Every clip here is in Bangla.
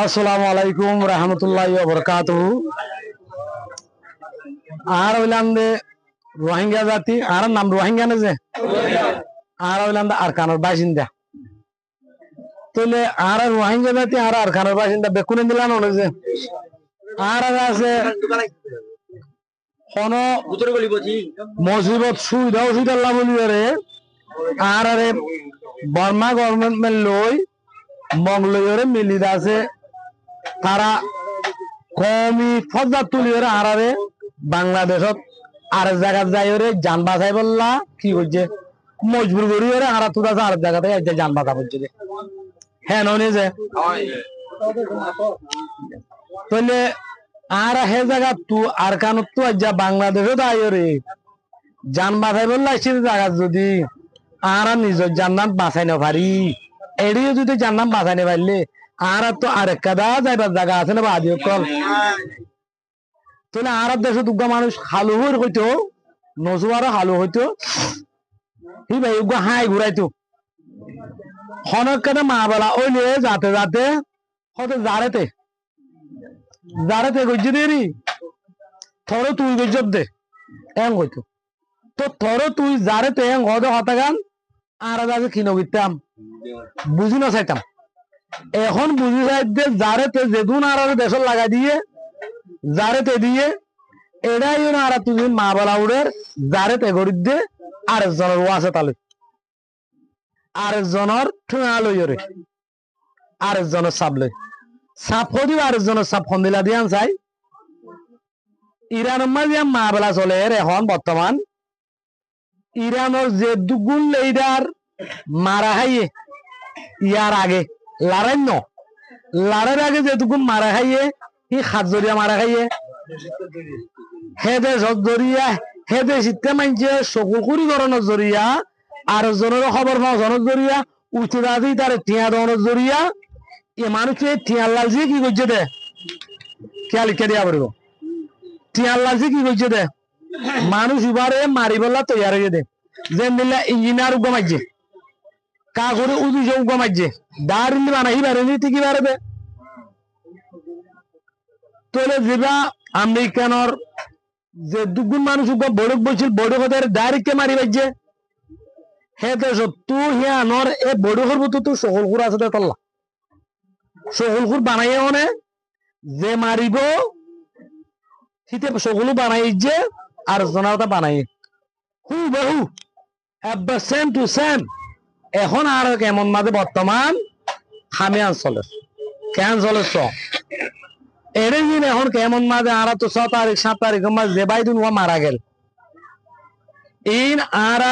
আসসালামু আলাইকুম রহমতুল্লাহি ওয়া বারাকাতুহু। আর হইলাম দে রোহিঙ্গা জাতি, আর নাম রোহিঙ্গা না যে, আর হইলাম আরকানের বাসিন্দা। তাহলে আর রোহিঙ্গা জাতি আর আরকানের বাসিন্দা বেকুনে দিলাম না যে, আর আছে কোন মুসিবত সুবিধা অসুবিধা লাভ বলিবারে আর আরে বর্মা গভর্নমেন্ট লই মংলয়রে মিলিত আছে। তারা কমি ফজা তুলিরে আরারে বাংলাদেশত আর জায়গা যাইরে যান বাঁচাই বললা কি হচ্ছে মজবুর করি ওরে আর তুই আর জায়গাতে যান বাঁচা বলছে হ্যাঁ নয় যে তাহলে আর হে জায়গা তু আর কান তো যা বাংলাদেশত আইরে যান বাঁচাই বললা সে জায়গা যদি আর নিজের জান্নাত বাঁচাই না পারি এড়িয়ে যদি জান্নাত বাঁচাই না পারলে আর তো আরেক কাদা যাইবার জায়গা আছে না বাদি কল। তাহলে আর দেশে দুগা মানুষ হালু হইতো নজুয়ারও হালু হইতো হি ভাই উগা হাই ঘুরাইতো হনক কাদা মা বেলা ওইলে যাতে যাতে হয়তো জারেতে জারেতে গজ্জি দেরি থরো তুই গজ্জব দে এং হইতো তো থরো তুই জারেতে এং হদে হতাগান আর আগে কিনো গিতাম বুঝি না চাইতাম। এখন বুঝি যাই যারেতে যেদুন আর দেশত লাগাই দিয়ে যারেতে দিয়ে এটাই আর তুই মা বলা উড়ের যারেতে গরিব দিয়ে আরেকজনের ওয়াছে তালে আরেকজনের ঠুঙা লইরে আরেকজনের সাপ লই সাপ দিও আরেকজনের সাপ ফন্দিলা দিয়ে চাই ইরানের মাঝে মা বেলা চলে এখন বর্তমান ইরানের যে দুগুণ লেইডার মারা খাইয়ে ইয়ার আগে লড়াই ন লড়াইয়ের আগে যেটুকু মারা খাইয়ে ই হাত জড়িয়া মারা খাইয়ে হেদে জড়িয়া হেদে শীতে মানছে চকু কুড়ি ধরনের জড়িয়া আর জনের খবর পাও জনের জড়িয়া উঠে দাদি তার টিয়া ধরনের জড়িয়া এ মানুষে টিয়ার লালজি কি করছে দে খেয়া লিখে দিয়া পড়ব টিয়ার লালজি কি করছে দে মানুষ এবারে মারি বললা তৈয়ার হয়ে দে যে নিলে ইঞ্জিনিয়ার গমাইছে কা করে উদিস গমাইছে দাঁড়িয়ে বানাই পারেনি ঠিকই পারবে। তাহলে যেবা আমেরিকানোর যে দুগুণ মানুষ বড়ক বলছিল বড়কের ডাইরেক্টে মারি পাইছে হে দেশ তুই হে আনর এ বড়কের মতো তুই সকলকুর আছে তল্লা সকলকুর বানাইয়ে মানে যে মারিব শীতে সকলু বানাই যে আর জনাটা বানাই হু বহু সেম টু সেম। এখন আর কেমন মাঝে বর্তমান খামি অঞ্চলে কেন চলে এরে দিন এখন কেমন মাঝে আর তো 6 তারিখ 7 তারিখের মাঝে যে বাইদিন ও মারা গেল ইন আর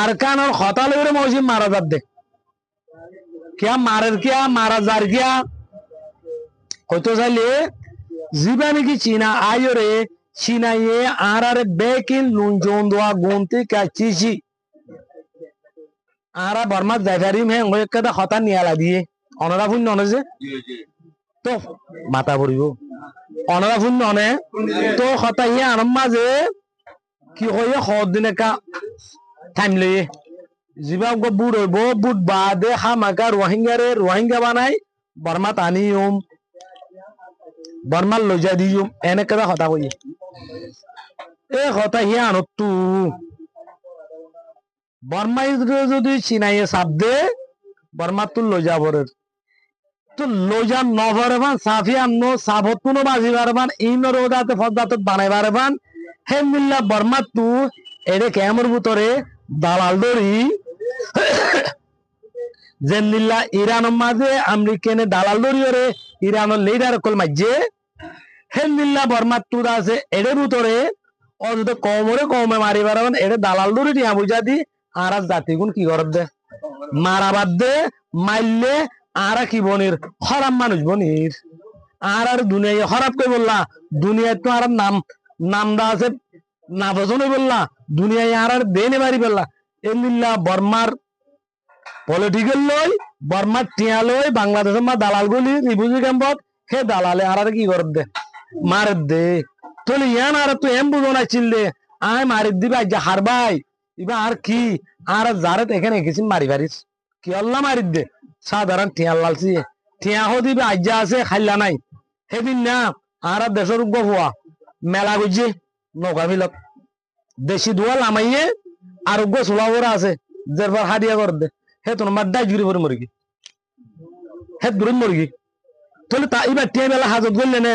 আরকানর হতাল করে মৌসুম মারা যাত দে কিয়া মারের কিয়া মারা যার কিয়া হয়তো চাইলে জিবা নাকি চীনা আয়রে চীনাইয়ে আর বেকিন নুন জন দোয়া গুনতে কাচিছি আর বর্মা জায়গারি মে একটা হতা নিয়ালা দিয়ে অনরা ভুন ননে যে তো মাথা পড়িব অনরা ভুন ননে তো হতা ইয়ে আনম মাঝে কি হয়ে দিন একা টাইম লইয়ে জিবা বুট হইব বুট বাদে হামাকা রোহিঙ্গা বানাই বর্মা টানি বর্মার লইজা দিও এনেকে হতা কই এ হতা ইয়ে আনতু বর্মা যদি চিনাইয়ে চাপ দে বর্মা তোর লইজা পরে তো লইজা নভরবান সাফিয়ান নো সাবতুনো বাজি বারবান ইন রোদাতে ফদাত বানাই বারবান হে মিল্লা বর্মা তু এরে কেমর ভিতরে দালাল দড়ি যে নিল্লা ইরানের মাঝে আমেরিকানে দালাল দড়ি রে ইরানের লিডার কল মাঝে হে নিল্লা বর্মা তু আছে এর ভিতরে ও যদি কমে মারি বারবান এরে দালাল দড়ি দিয়া বুঝা দি আর জাতি গুণ কি করব দে মারাবাদ দে মাইলে আর কি বনির হরাম মানুষ বনির আর দুনিয়া হরাপ কই বললা দুনিয়ায় তো আর নামদা আছে না বজনে বললা দুনিয়ায় আর দেনে মারি বললা এলিল্লা বর্মার পলিটিক্যাল লই বর্মার টিয়া লই বাংলাদেশের মা দালাল গুলি রিফিউজি ক্যাম্পত হে দালালে আর কি করব দে মার দে তোলে ইয়ান আর তো এম বুঝনা চিল্লে আয় মারি দিবা যা হারবাই ইবা আর কি আর যারে এখানে গেছিস মারি পারিস কি আল্লাহ মারি দে সাধারণ টিয়া লালছি টিয়া হদিবে আজ্জা আছে খাইলা নাই সেদিন না আর দেশের উগ্র হওয়া মেলা গুজে নৌকা মিলত দেশি দোয়া লামাইয়ে আর উগ্র চোলাবরা আছে যেরবার হাদিয়া করে দে হে তোমার ডাই জুড়ি ভরে মরগি হে দূরে মরগি তাহলে তা এবার টিয়া বেলা হাজত করলে নে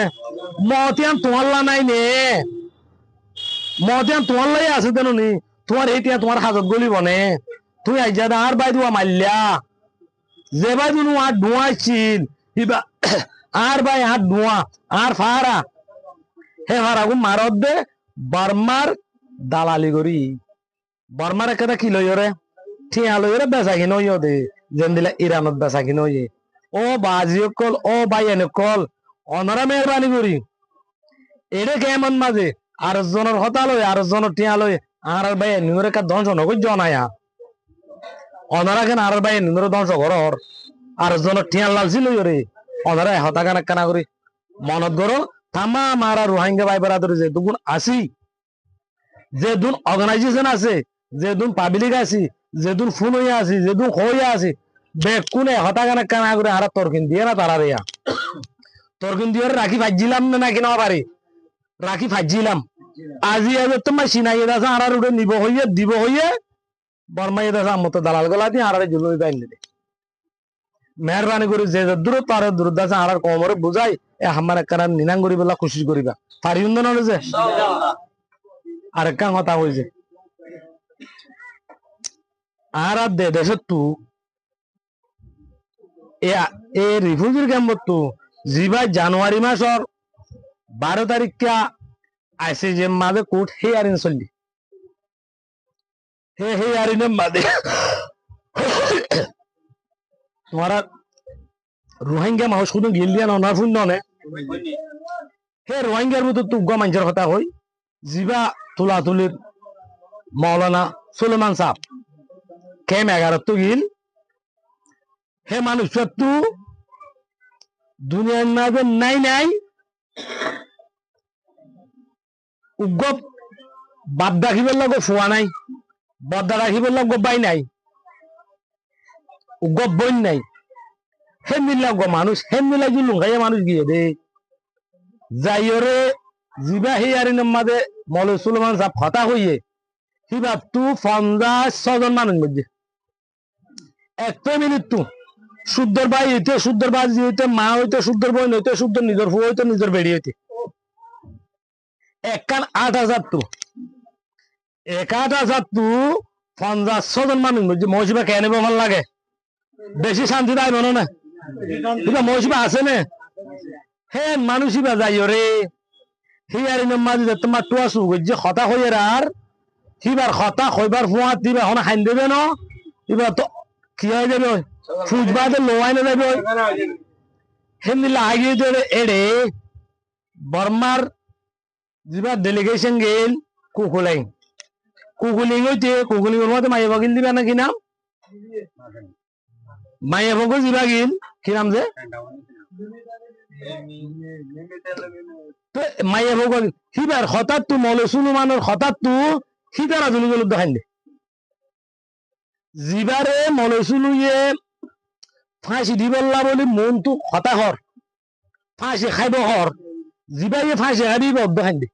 মতিয়ান তোমার নাই নে মতিয়ান তোমার লাই আছে তেন নি তোমার এই টিয়া তোমার হাজত গলি বনে তুই আজ্জা আর বাই দুয়া মারলা যে বাই দুনু আর ডুয়াইছিল ইবা আর ভাই আর ধোঁয়া আর ফারা হে ফারাগু মারত দে বর্মার দালালি করি বর্মার একটা কি লইরে ঠিয়া লইরে বেচা কিনো ইয় দে যেন দিলে ইরানত বেচা কিনো ইয়ে ও বাজি কল ও বাইয়ানে কল অনরা মেহরবানি করি এরে কেমন মাঝে আর জনের হতা লই আর জনের টিয়া লই আর ভাই নিউরে কা ধ্বংস নকই জনায়া অনরা কেন আর ভাই নিউরে ধ্বংস করর আর জনের টিয়া লালছি লই রে অনরা হতা কানা কানা করি মনত করো তামা মারা রোহিঙ্গা ভাই বেড়াদরি যে দুগুণ আসি যে দুন অর্গানাইজেশন আছে যে দুন পাবলিক আছি যে দুন ফোন হইয়া আছি যে দুন হইয়া আছি বেকুনে হতা কানা কানা করে আর তরকিন দিয়ে না তারা রেয়া তরকিন দিয়ে রাখি ভাজিলাম না নাকি না পারি রাখি ভাজিলাম আজি আজ তোমার সিনাই দাসা আর উঠে নিব হইয়ে দিব হইয়ে বর্মাই দাসা মতো দালাল গলা দিয়ে আর জুলুই বাইন দিলে মেহরবানি করে যে দূর তার দূর দাসা আর কমরে বুঝাই এ আমার কারণ নিনাং করি বেলা কোশিশ করিবা পারি না যে আর একটা কথা হয়েছে আর দে দেশত তু এ রিফিউজির ক্যাম্পত তু জিবাই জানুয়ারি মাসর 12 তারিখা আইসিজে মাঝে কোর্ট হে আরিন চললি হে আরিনের মাঝে তোমারা রোহিঙ্গা মাহ শুধু গিল দিয়া না শূন্য নে হে রোহিঙ্গার মতো তুগ্গ মানুষের কথা হই জিবা তুলা তুলির মৌলানা সুলেমান সাহ কেম 11 তো গিল হে মানুষ তো দুনিয়ার মাঝে নাই নাই উগ্গ বাদ রাখিবার লগ ফোয়া নাই বদা রাখিবার লগ বাই নাই উগ্গ বইন নাই হে মিল্লা গো মানুষ হে মিলাই যে লুঙ্গাইয়া মানুষ গিয়ে দে যাইরে জিবা হে আরিন মাঝে মৌলানা সুলেমান সাহ হতা হইয়ে হিবা তু 56 জন মানুষ মধ্যে একটা মিনিট তু শুদ্ধর ভাই হইতে শুদ্ধর বাজি হইতে মা হইতে শুদ্ধর বোন হইতে শুদ্ধ নিজের ফু হইতে নিজের বেড়ি হইতে একখান 8000 তু 8000 তু 56 জন মানুষ মধ্যে মহিষিবা কেন ভাল লাগে বেশি শান্তি দেয় মনে না মহিষিবা আছে না হে মানুষিবা যাই রে হিয়ারি মাঝে তোমার টুয়া সু যে হতা হইয়ে আর হিবার হতা হইবার ফুয়া দিবা হন হাইন দেবে না এবার তো কি হয়ে যাবে ফুজবাদে লোয়াই না যাবে হেমনিলা আগে এড়ে বর্মার যা ডেলিগেশন গেল কুকুলিং হইতে কুকুলিংয়ের মধ্যে মাইয়া বগিল দিবা নাকি নাম মাইয়া বগল দিবা গিল কি নাম যে মাইয়া বগল হিবার হঠাৎ তু মৌলসুল মানের হঠাৎ তু হিতারা জুলি গেল দেখান দে জিবারে মৌলসুলুয়ে ফাঁসি দিবল্লা বলি মন তু হতা হর ফাঁসি খাইব হর জিবাইয়ে ফাঁসি খাবি বদ্ধ খান দে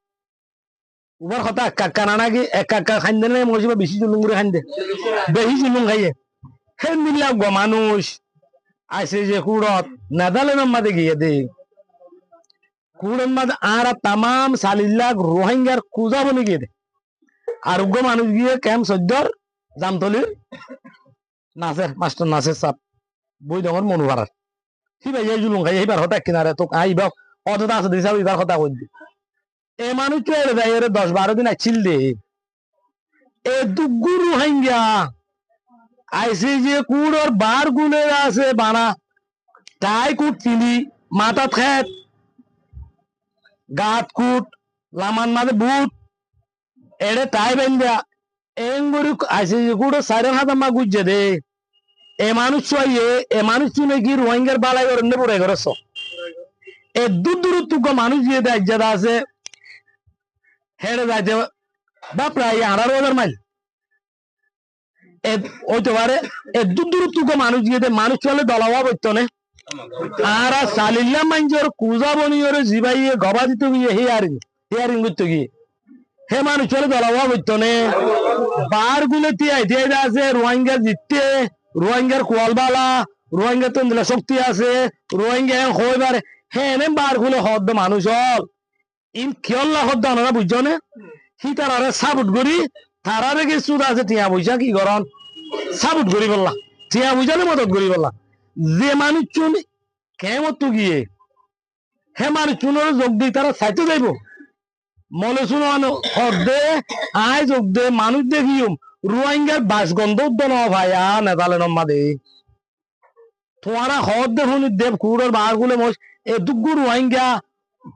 উবার কথা কাকা নানাকি এক কাকা খান দে নাই মসিবা বেশি জুলুম করে খান দে বেশি জুলুম খাইয়ে হে মিল্লা গো মানুষ আইসে যে কুড়ত নেদারল্যান্ডের মাঝে গিয়ে দে কুড়ের মাঝে আর তামাম সালিল্লাহ রোহিঙ্গার কুজা বলে গিয়ে দে আর উগ্র মানুষ গিয়ে ক্যাম্প সদ্যর জামতলির নাচের মাস্টার নাচের চাপ বই ডর মনু ভাড়ার সিবাই যাই জুলুম খাই এইবার হঠাৎ কিনারে তো আইবা অতটা আছে দিছা এবার কথা কই দি এ মানুষ তো এড়ে যায় এর 10-12 দিন আইছিল দে এ দুগুরু হাঙ্গা আইসি যে কুড়র বার গুলে আছে বানা টাই কুট পিলি মাথা খেত গাত কুট লামান মাঝে বুট এড়ে টাই বেন্দা এঙ্গুরি আইসি যে কুড়ো 4,000 মা গুজে দে এ মানুষ চাইয়ে এ মানুষ চুনে কি রোহিঙ্গার বালাই অরণ্য পড়ে গেছ এ দূর দূর তুক মানুষ দিয়ে দেয় যারা আছে হেড়ে যাইতে বা প্রায় 18,000 মাইল হইতে পারে দূর দূর তুকো মানুষ গিয়ে মানুষ চলে দলাওয়া বইতো না আর সালিল্লা মাঞ্জর কুজা বনিয়র জিবাইয়ে গবা দিতে গিয়ে হিয়ারিং করতে গিয়ে হে মানুষ চলে দলাওয়া বইতো না বার গুলো তিয়াই আছে রোহিঙ্গা জিততে রোহিঙ্গার কোয়ালবালা রোহিঙ্গা তো শক্তি আছে রোহিঙ্গা হইবারে হে এনে বার গুলো হদ মানুষ হল ইন কিয়ল্লা হদ ওনারা বুঝছো না সি তারা সাবুট করি তারারে কি সুদ আছে টিয়া পয়সা কি করন সাবুট করি বললা টিয়া পয়সালে মদত করি বললা যে মানুষ চুন কেমত গিয়ে হে মানুষ চুনের যোগ দিই তারা চাইতে যাইব মনে শুনো হদে আয় যোগ দে মানুষ দেখিম রোহিঙ্গার বাসগন্ধ উদ্যান ভাই নেতালে নম্মা দে তোমারা হদ দেখুন দেব কুড়ের বার গুলো মোস এ দুগুর রোহিঙ্গা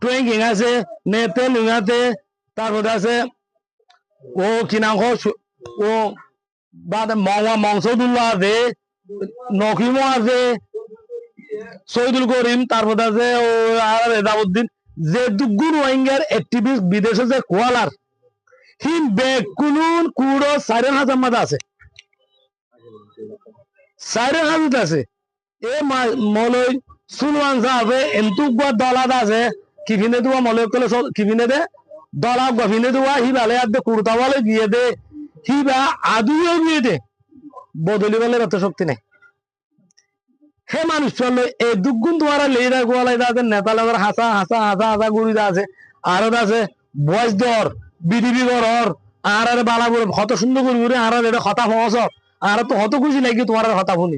টুয়েঙ্গিং আছে নেতে লুঙাতে তারপরে আছে ও কিনাঙ্ক ও বাদে মংসদুল্লাহ আছে নকিমো আছে শহীদুল করিম তারপরে আছে ও রেজাউদ্দিন যে দুগুর রোহিঙ্গার অ্যাক্টিভিস্ট বিদেশে যে কোয়ালার হিন বেকুলুন কুড়ো 4,500 মাদা আছে 4,500 আছে এ মলই সুলমান সাহেবে এন্তুক দলাদ আছে কিভিনে দুয়া মলয় কলে কিভিনে দে দলা গভিনে দুয়া হি ভালে আদে কুড়তা বলে গিয়ে দে হি বা আদুও গিয়ে দে বদলি বলে এত শক্তি নেই হে মানুষ চললো এই দুগুণ তোমারা লেদা গোয়ালাই আছে নেতা লাগর হাসা হাসা হাসা হাসা গুড়ি আছে আর আছে বয়স দর বিডিবি ঘর আর বালা বলে কত সুন্দর করি ঘুরে আর এটা কথা হস আর তো হত খুশি লাগি তোমার কথা শুনি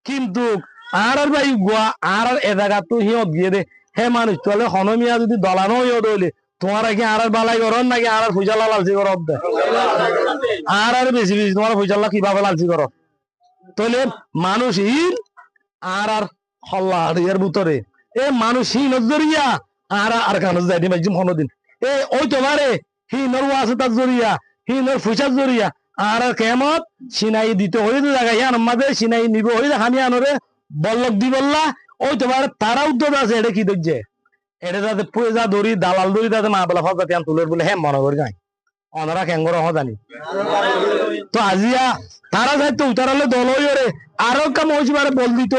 কিন্তু আর ভাই গোয়া আর এ জায়গা তো হিয়ত গিয়ে দে হে মানুষ চলে হনমিয়া যদি দলানো হিয়ত হইলে তোমার কি আর বালাই করন নাকি আর ফুজালা লালচি করব দে আর বেশি বেশি তোমার ফুজালা কিভাবে লালচি করো তাহলে মানুষ হিন আর হল্লা এর ভিতরে এ মানুষ হিন জরিয়া আর কানজ যাই দিন কোনদিন এ ওই তোমারে হিনর ওয়াসে তার জরিয়া হিনর ফুসার জরিয়া আর কেমত সিনাই দিতে হই জায়গা ইয়ান আমাদের সিনাই নিব হই হামি আনরে বল্লক দি বললা ওই তোমার তারা উদ্যোগ আছে এটা কি দেখছে এটা যাতে পয়সা দড়ি দালাল দড়ি তাতে মা বলা ফজাতে আন তুলের বলে হ্যাঁ মনে করে যাই অনারা কেঙ্গর জানি তো আজিয়া তারা যাইতো উতারালে দল হইরে আরো কাম হইছে বারে বল দিত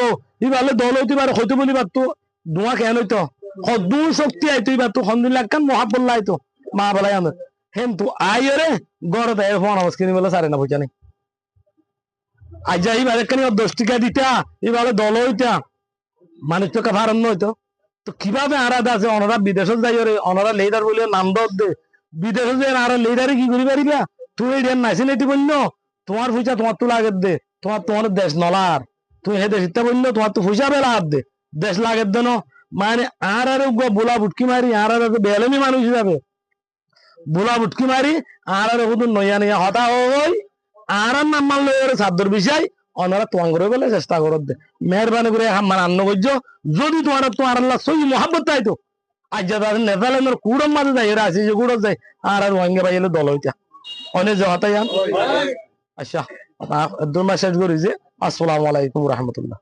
ইবালে দল হইতে পারে হইতে বলি বাতো দুয়া কেন হইতো হদু শক্তি আইতো বাতো হন্দিল্লাহ কান মহাব্বল্লাহ আইতো মা বলাই আন হেন তো আইরে গড় দেয় ফোন আওয়াজ কিনি বলে সারে না বুঝা নেই আজ এইবারে কেন 10 টাকা দিতা এবারে দল হইতা মানুষ তো কাফারন্ন হইতো তো কিভাবে আরাদ আছে অনারা বিদেশত যাই রে অনারা লেদার বলে নাম দে বিদেশে যে আর লেদারে কি করি পারিবা তুই এর নাইসিনেটি বলল তোমার পয়সা তোমার তো লাগে দে তোমার দেশ নলার তুই হে দেশ ইত্যা বলল তোমার তো পয়সা বেলা হাত দে দেশ লাগে দেন মানে আর বোলা বুটকি মারি আর বেলেমি মানুষ হিসাবে বোলা বুটকি মারি আর হুদুন নইয়া নিয়া হতা হই আর নাম মানলো এর সাদ্দর বিষয় অনারা তোমার করে বলে চেষ্টা করত দে মেহরবানি করে আমার আন্ন করছ যদি তোমার আল্লাহ সহি মহাব্বত তাইতো আজ যাদের নেতালেন্দ্র কুড়ম মাঝে যাই এরা আছে যে কুড়ো যায় আর রোহিঙ্গা ভাই এলে দল হইতা অনেক জহাতাই আচ্ছা দুর্মা শেষ করি যে আসসালামু আলাইকুম রহমতুল্লাহ